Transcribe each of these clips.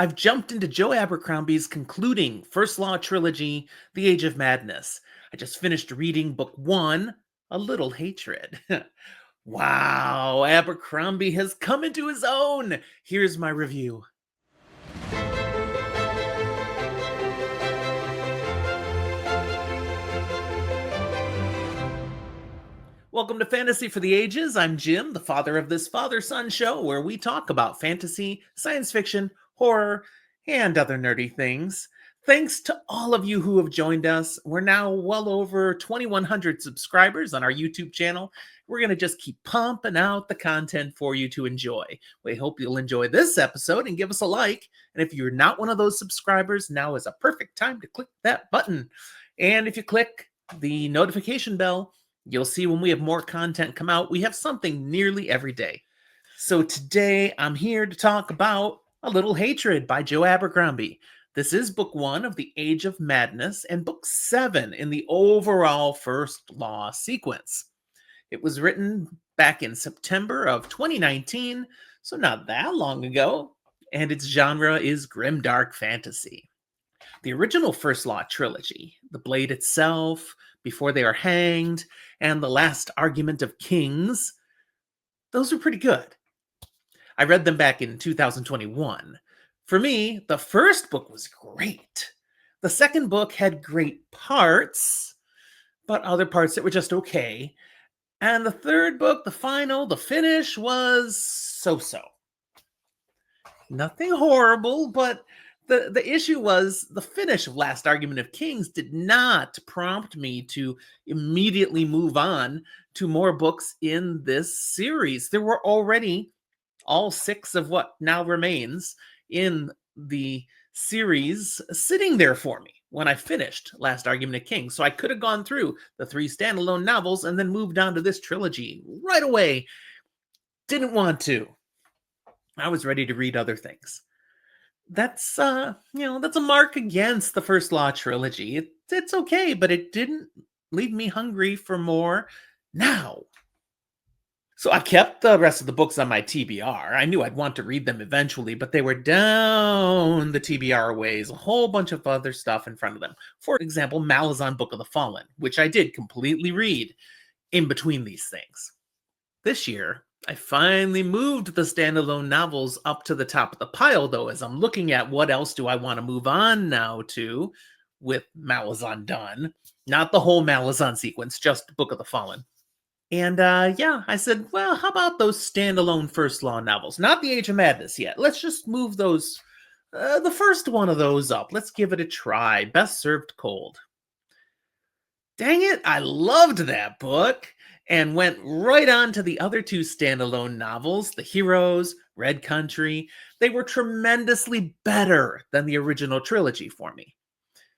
I've jumped into Joe Abercrombie's concluding First Law trilogy, The Age of Madness. I just finished reading book one, A Little Hatred. Wow, Abercrombie has come into his own. Here's my review. Welcome to Fantasy for the Ages. I'm Jim, the father of this father-son show where we talk about fantasy, science fiction, horror, and other nerdy things. Thanks to all of you who have joined us. We're now well over 2,100 subscribers on our YouTube channel. We're going to just keep pumping out the content for you to enjoy. We hope you'll enjoy this episode and give us a like. And if you're not one of those subscribers, now is a perfect time to click that button. And if you click the notification bell, you'll see when we have more content come out. We have something nearly every day. So today I'm here to talk about A Little Hatred by Joe Abercrombie. This is book one of The Age of Madness and book 7 in the overall First Law sequence. It was written back in September of 2019, so not that long ago, and its genre is grimdark fantasy. The original First Law trilogy, The Blade Itself, Before They Are Hanged, and The Last Argument of Kings, those were pretty good. I read them back in 2021. For me, the first book was great. The second book had great parts, but other parts that were just okay. And the third book, the finish was so-so. Nothing horrible, but the issue was the finish of Last Argument of Kings did not prompt me to immediately move on to more books in this series. There were already all 6 of what now remains in the series sitting there for me when I finished Last Argument of Kings. So I could have gone through the 3 standalone novels and then moved on to this trilogy right away. Didn't want to. I was ready to read other things. That's that's a mark against the First Law trilogy. It's okay, but it didn't leave me hungry for more now. So I kept the rest of the books on my TBR. I knew I'd want to read them eventually, but they were down the TBR ways, a whole bunch of other stuff in front of them. For example, Malazan Book of the Fallen, which I did completely read in between these things. This year, I finally moved the standalone novels up to the top of the pile, though, as I'm looking at what else do I want to move on now to with Malazan done. Not the whole Malazan sequence, just Book of the Fallen. And I said, well, how about those standalone First Law novels? Not The Age of Madness yet. Let's just move those, the first one of those up. Let's give it a try. Best served cold. Dang it, I loved that book and went right on to the other 2 standalone novels, The Heroes, Red Country. They were tremendously better than the original trilogy for me.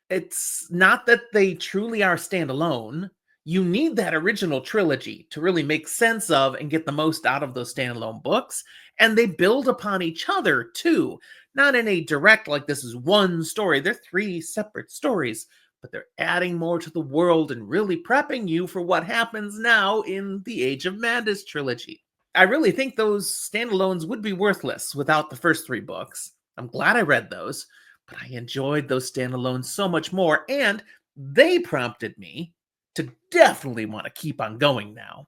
It's not that they truly are standalone. You need that original trilogy to really make sense of and get the most out of those standalone books, and they build upon each other too. Not in a direct, like this is one story. They're 3 separate stories, but they're adding more to the world and really prepping you for what happens now in the Age of Madness trilogy. I really think those standalones would be worthless without the first 3 books. I'm glad I read those, but I enjoyed those standalones so much more, and they prompted me to definitely want to keep on going now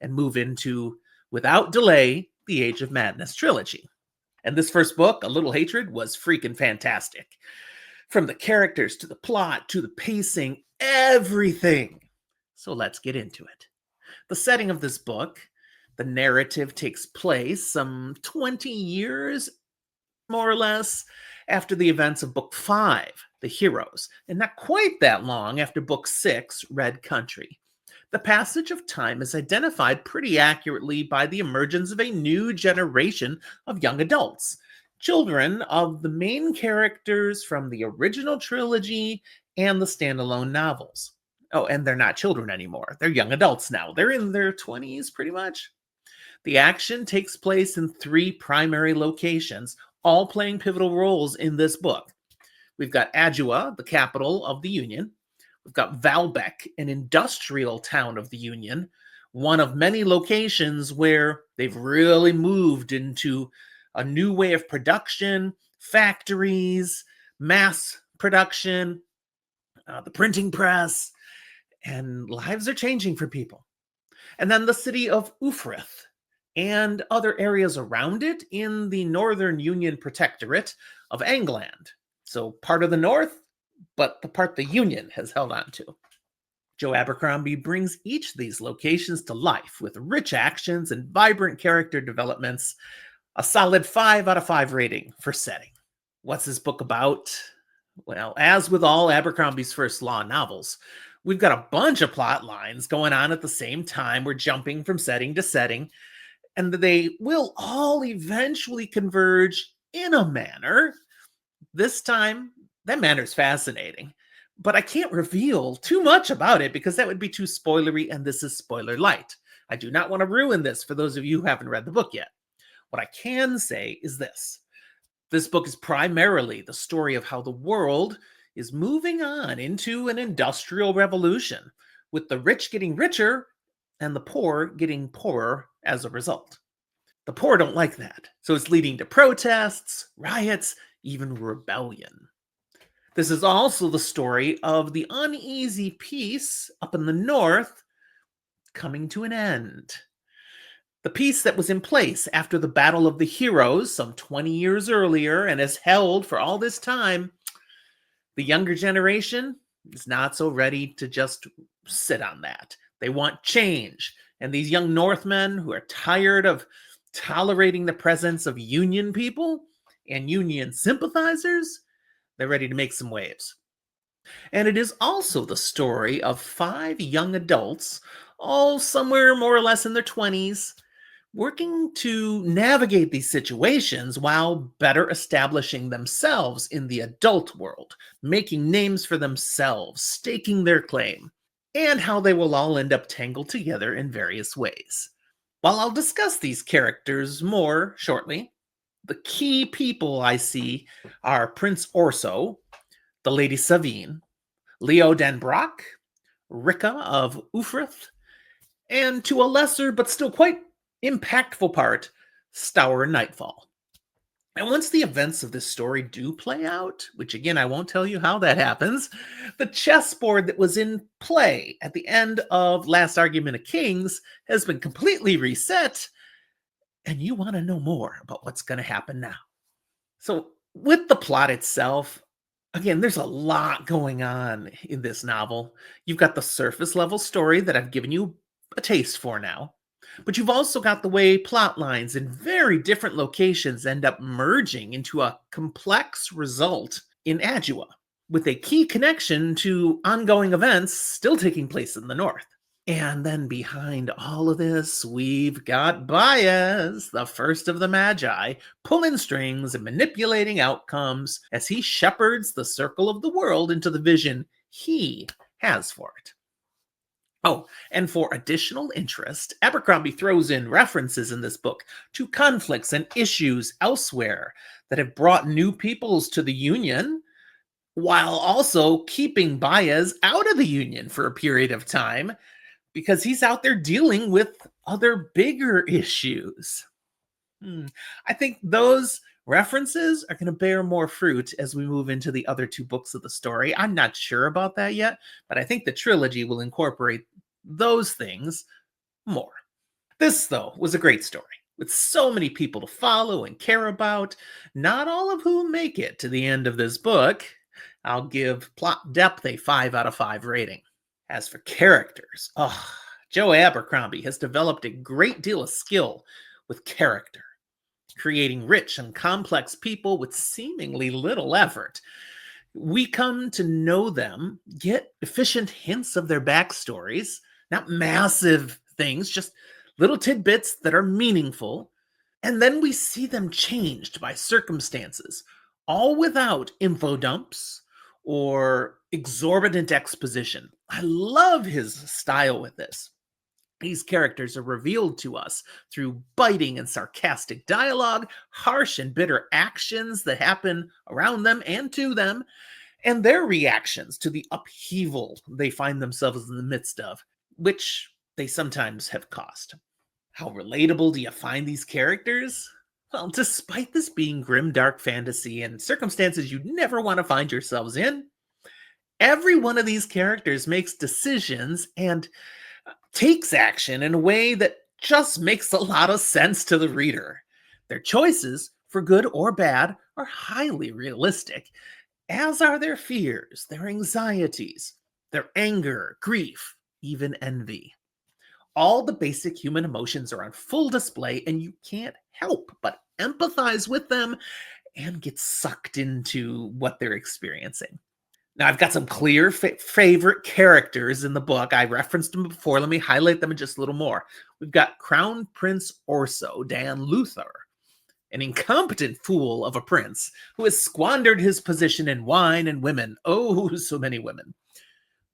and move into, without delay, the Age of Madness trilogy. And this first book, A Little Hatred, was freaking fantastic. From the characters to the plot to the pacing, everything. So let's get into it. The setting of this book, the narrative takes place some 20 years, more or less, after the events of Book 5, The Heroes, and not quite that long after Book 6, Red Country. The passage of time is identified pretty accurately by the emergence of a new generation of young adults, children of the main characters from the original trilogy and the standalone novels. Oh, and they're not children anymore. They're young adults now. They're in their 20s, pretty much. The action takes place in 3 primary locations, all playing pivotal roles in this book. We've got Adua, the capital of the Union. We've got Valbec, an industrial town of the Union, one of many locations where they've really moved into a new way of production factories, mass production, the printing press, and lives are changing for people. And then the city of Ufrith and other areas around it in the Northern Union Protectorate of England. So part of the North, but the part the Union has held on to. Joe Abercrombie brings each of these locations to life with rich actions and vibrant character developments. A solid 5 out of 5 rating for setting. What's this book about? Well, as with all Abercrombie's first law novels, we've got a bunch of plot lines going on at the same time. We're jumping from setting to setting, and they will all eventually converge in a manner. This time, that manner is fascinating, but I can't reveal too much about it because that would be too spoilery, and this is spoiler light. I do not want to ruin this for those of you who haven't read the book yet. What I can say is this. This book is primarily the story of how the world is moving on into an industrial revolution, with the rich getting richer and the poor getting poorer as a result. The poor don't like that, so it's leading to protests, riots, even rebellion. This is also the story of the uneasy peace up in the north coming to an end. The peace that was in place after the Battle of the Heroes some 20 years earlier and has held for all this time, the younger generation is not so ready to just sit on that. They want change. And these young Northmen who are tired of tolerating the presence of Union people and Union sympathizers, they're ready to make some waves. And it is also the story of 5 young adults, all somewhere more or less in their 20s, working to navigate these situations while better establishing themselves in the adult world, making names for themselves, staking their claim, and how they will all end up tangled together in various ways. While I'll discuss these characters more shortly, the key people I see are Prince Orso, the Lady Savine, Leo Denbrock, Ricca of Ufrith, and to a lesser but still quite impactful part, Stour Nightfall. And once the events of this story do play out, which again, I won't tell you how that happens, the chessboard that was in play at the end of Last Argument of Kings has been completely reset, and you want to know more about what's going to happen now. So, with the plot itself, again, there's a lot going on in this novel. You've got the surface level story that I've given you a taste for now. But you've also got the way plot lines in very different locations end up merging into a complex result in Adua, with a key connection to ongoing events still taking place in the north. And then behind all of this, we've got Baez, the first of the Magi, pulling strings and manipulating outcomes as he shepherds the circle of the world into the vision he has for it. Oh, and for additional interest, Abercrombie throws in references in this book to conflicts and issues elsewhere that have brought new peoples to the Union, while also keeping Baez out of the Union for a period of time, because he's out there dealing with other bigger issues. I think those references are going to bear more fruit as we move into the other 2 books of the story. I'm not sure about that yet, but I think the trilogy will incorporate those things more. This, though, was a great story with so many people to follow and care about, not all of whom make it to the end of this book. I'll give plot depth a 5 out of 5 rating. As for characters, Joe Abercrombie has developed a great deal of skill with character, creating rich and complex people with seemingly little effort. We come to know them, get efficient hints of their backstories, not massive things, just little tidbits that are meaningful, and then we see them changed by circumstances, all without info dumps or exorbitant exposition. I love his style with this. These characters are revealed to us through biting and sarcastic dialogue, harsh and bitter actions that happen around them and to them, and their reactions to the upheaval they find themselves in the midst of, which they sometimes have caused. How relatable do you find these characters? Well, despite this being grim, dark fantasy and circumstances you'd never want to find yourselves in, every one of these characters makes decisions and takes action in a way that just makes a lot of sense to the reader. Their choices, for good or bad, are highly realistic, as are their fears, their anxieties, their anger, grief, even envy. All the basic human emotions are on full display, and you can't help but empathize with them and get sucked into what they're experiencing. Now, I've got some clear favorite characters in the book. I referenced them before. Let me highlight them just a little more. We've got Crown Prince Orso, Dan Luther, an incompetent fool of a prince who has squandered his position in wine and women. Oh, so many women.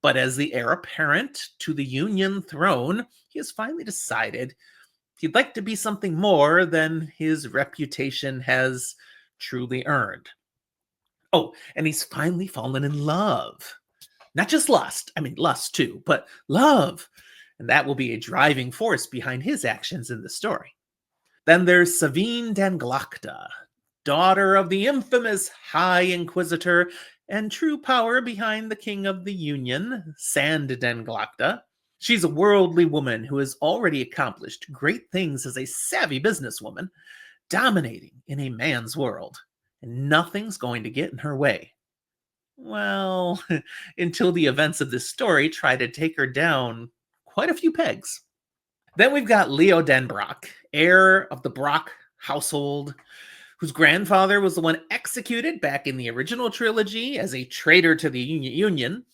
But as the heir apparent to the Union throne, he has finally decided he'd like to be something more than his reputation has truly earned. Oh, and he's finally fallen in love. Not just lust, I mean, lust too, but love. And that will be a driving force behind his actions in the story. Then there's Savine Danglakta, daughter of the infamous High Inquisitor and true power behind the King of the Union, Sand Danglakta. She's a worldly woman who has already accomplished great things as a savvy businesswoman, dominating in a man's world, and nothing's going to get in her way. Well, until the events of this story try to take her down quite a few pegs. Then we've got Leo Denbrock, heir of the Brock household, whose grandfather was the one executed back in the original trilogy as a traitor to the Union,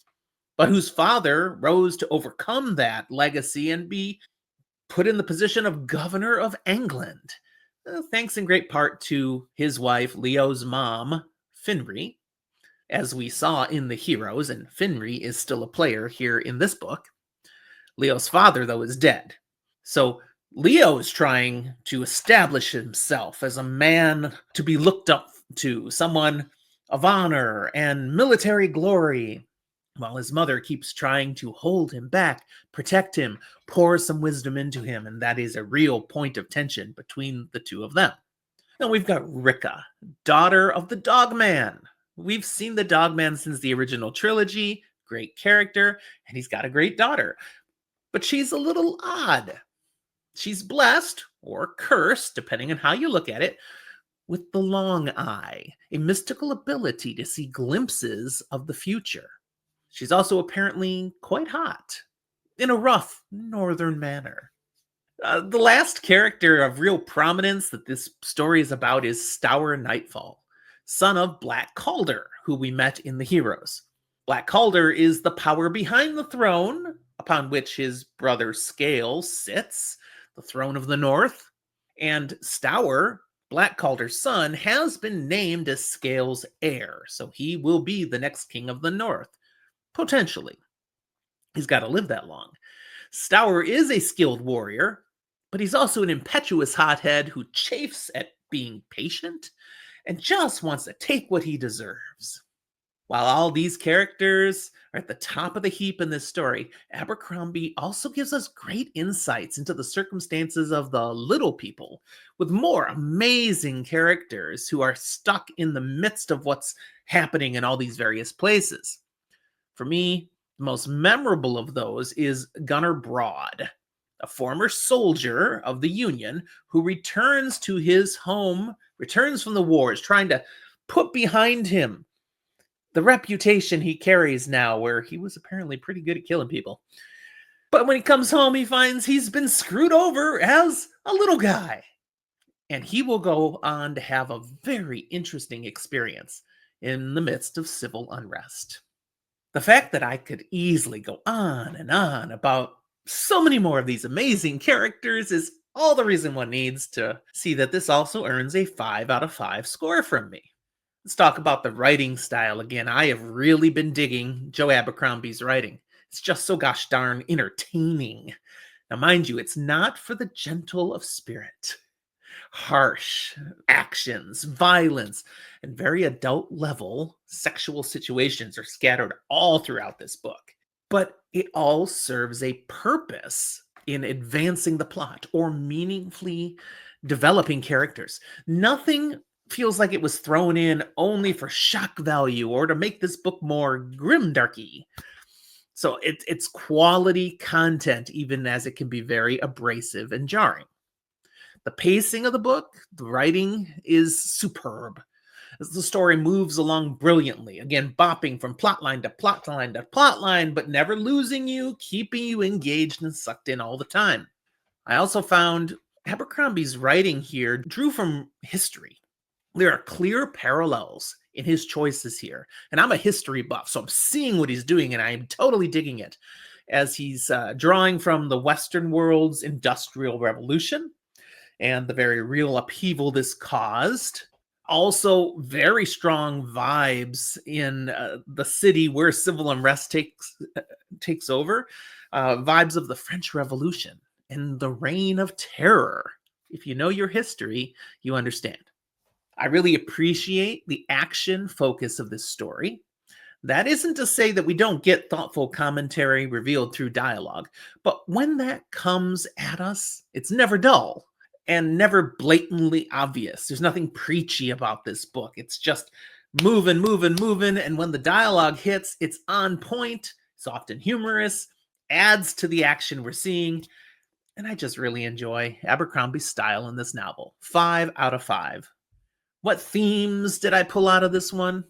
but whose father rose to overcome that legacy and be put in the position of governor of England, thanks in great part to his wife, Leo's mom, Finri, as we saw in the Heroes, and Finri is still a player here in this book. Leo's father, though, is dead. So Leo is trying to establish himself as a man to be looked up to, someone of honor and military glory, while his mother keeps trying to hold him back, protect him, pour some wisdom into him, and that is a real point of tension between the two of them. Then we've got Rika, daughter of the Dogman. We've seen the Dogman since the original trilogy, great character, and he's got a great daughter. But she's a little odd. She's blessed, or cursed, depending on how you look at it, with the long eye, a mystical ability to see glimpses of the future. She's also apparently quite hot, in a rough northern manner. The last character of real prominence that this story is about is Stour Nightfall, son of Black Calder, who we met in the Heroes. Black Calder is the power behind the throne, upon which his brother Scale sits, the throne of the North. And Stour, Black Calder's son, has been named as Scale's heir, so he will be the next king of the North. Potentially. He's got to live that long. Stour is a skilled warrior, but he's also an impetuous hothead who chafes at being patient and just wants to take what he deserves. While all these characters are at the top of the heap in this story, Abercrombie also gives us great insights into the circumstances of the little people, with more amazing characters who are stuck in the midst of what's happening in all these various places. For me, the most memorable of those is Gunner Broad, a former soldier of the Union who returns to his home, returns from the wars, trying to put behind him the reputation he carries now, where he was apparently pretty good at killing people. But when he comes home, he finds he's been screwed over as a little guy. And he will go on to have a very interesting experience in the midst of civil unrest. The fact that I could easily go on and on about so many more of these amazing characters is all the reason one needs to see that this also earns a 5 out of 5 score from me. Let's talk about the writing style again. I have really been digging Joe Abercrombie's writing. It's just so gosh darn entertaining. Now, mind you, it's not for the gentle of spirit. Harsh actions, violence, and very adult level sexual situations are scattered all throughout this book. But it all serves a purpose in advancing the plot or meaningfully developing characters. Nothing feels like it was thrown in only for shock value or to make this book more grimdarky. So it's quality content, even as it can be very abrasive and jarring. The pacing of the book, the writing is superb. As the story moves along brilliantly, again, bopping from plotline to plotline to plotline, but never losing you, keeping you engaged and sucked in all the time. I also found Abercrombie's writing here drew from history. There are clear parallels in his choices here. And I'm a history buff, so I'm seeing what he's doing, and I'm totally digging it. As he's drawing from the Western world's Industrial Revolution and the very real upheaval this caused. Also, very strong vibes in the city where civil unrest takes over. Vibes of the French Revolution and the Reign of Terror. If you know your history, you understand. I really appreciate the action focus of this story. That isn't to say that we don't get thoughtful commentary revealed through dialogue, but when that comes at us, it's never dull and never blatantly obvious. There's nothing preachy about this book. It's just moving, moving, moving, and when the dialogue hits, it's on point. It's often humorous, adds to the action we're seeing, and I just really enjoy Abercrombie's style in this novel. 5 out of 5. What themes did I pull out of this one?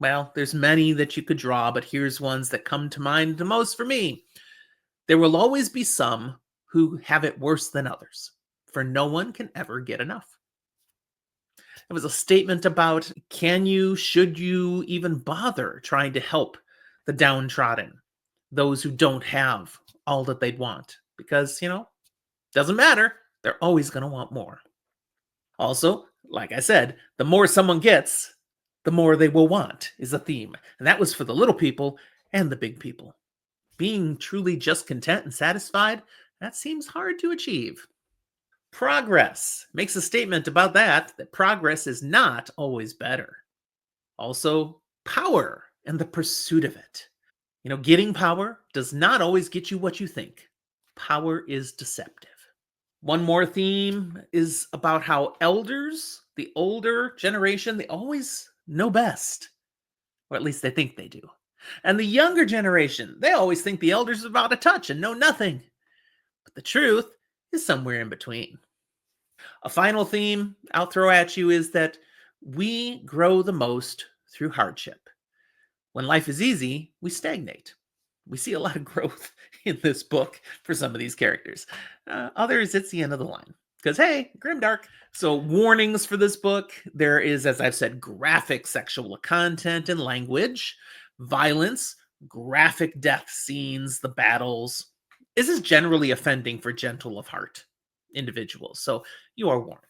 Well, there's many that you could draw, but here's ones that come to mind the most for me. There will always be some who have it worse than others, for no one can ever get enough. It was a statement about should you even bother trying to help the downtrodden, those who don't have all that they'd want, because, doesn't matter. They're always going to want more. Also, like I said, the more someone gets, the more they will want is a theme. And that was for the little people and the big people. Being truly just content and satisfied, that seems hard to achieve. Progress makes a statement about that progress is not always better. Also, power and the pursuit of it. Getting power does not always get you what you think. Power is deceptive. One more theme is about how elders, the older generation, they always know best. Or at least they think they do. And the younger generation, they always think the elders are about to touch and know nothing. But the truth is somewhere in between. A final theme I'll throw at you is that we grow the most through hardship. When life is easy, we stagnate. We see a lot of growth in this book for some of these characters. Others, it's the end of the line. Because, hey, grimdark. So, warnings for this book. There is, as I've said, graphic sexual content and language, violence, graphic death scenes, the battles. This is generally offending for gentle of heart individuals. So, you are warned.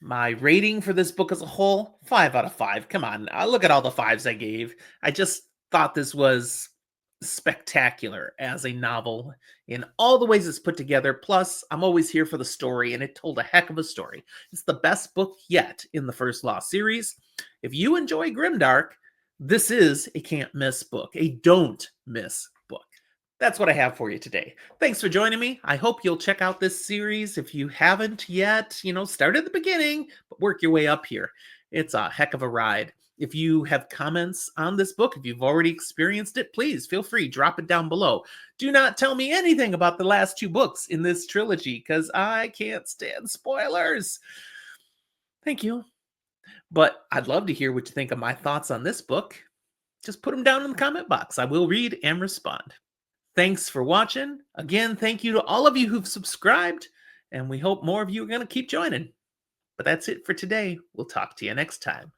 My rating for this book as a whole, 5 out of 5. Come on, look at all the 5s I gave. I just thought this was spectacular as a novel in all the ways it's put together. Plus, I'm always here for the story, and it told a heck of a story. It's the best book yet in the First Law series. If you enjoy Grimdark, this is a can't miss book, a don't miss book. That's what I have for you today. Thanks for joining me. I hope you'll check out this series. If you haven't yet, start at the beginning, but work your way up here. It's a heck of a ride. If you have comments on this book, if you've already experienced it, please feel free, drop it down below. Do not tell me anything about the last 2 books in this trilogy, because I can't stand spoilers. Thank you. But I'd love to hear what you think of my thoughts on this book. Just put them down in the comment box. I will read and respond. Thanks for watching. Again, thank you to all of you who've subscribed, and we hope more of you are going to keep joining. But that's it for today. We'll talk to you next time.